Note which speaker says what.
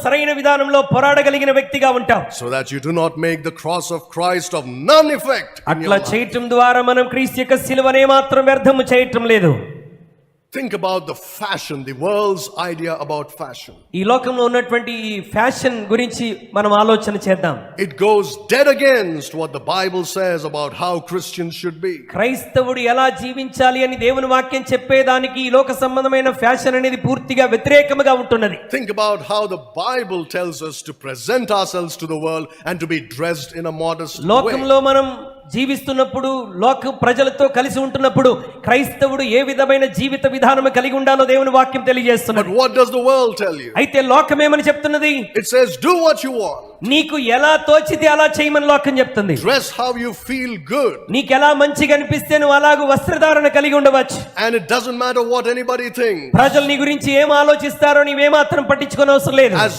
Speaker 1: సరైన విధానంలో పోరాడగలిగిన వ్యక్తిగా ఉంటాం.
Speaker 2: So that you do not make the cross of Christ of none effect.
Speaker 1: అట్లా చేయటం ద్వారా మనం క్రీస్తు యొక్క సిలువనే మాత్రం వ్యర్థము చేయటం లేదు.
Speaker 2: Think about the fashion, the world's idea about fashion.
Speaker 1: ఈ లోకంలో ఉన్నటువంటి ఈ ఫ్యాషన్ గురించి మనం ఆలోచన చేద్దాం.
Speaker 2: It goes dead against what the Bible says about how Christians should be.
Speaker 1: క్రైస్తవుడు ఎలా జీవించాలి అని దేవుని వాక్యం చెప్పేదానికి ఈ లోక సంబంధమైన ఫ్యాషన్ అనేది పూర్తిగా వ్యతిరేకముగా ఉంటున్నది.
Speaker 2: Think about how the Bible tells us to present ourselves to the world and to be dressed in a modest way.
Speaker 1: లోకంలో మనం జీవిస్తున్నప్పుడు లోక ప్రజలతో కలిసి ఉంటున్నప్పుడు క్రైస్తవుడు ఏ విధమైన జీవిత విధానం కలిగి ఉండాలో దేవుని వాక్యం తెలియజేస్తున్నది.
Speaker 2: But what does the world tell you?
Speaker 1: అయితే లోకం ఏమని చెప్తున్నది?
Speaker 2: It says do what you want.
Speaker 1: నీకు ఎలా తోచితే అలా చేయమని లోకం చెప్తుంది.
Speaker 2: Dress how you feel good.
Speaker 1: నీకు ఎలా మంచిగా అనిపిస్తే నువ్వు అలాగూ వస్త్రధారణ కలిగి ఉండవచ్చు.
Speaker 2: And it doesn't matter what anybody thinks.
Speaker 1: ప్రజలు నీ గురించి ఏం ఆలోచిస్తారో నీవేమాత్రం పట్టించుకోనవసరం లేదు.
Speaker 2: As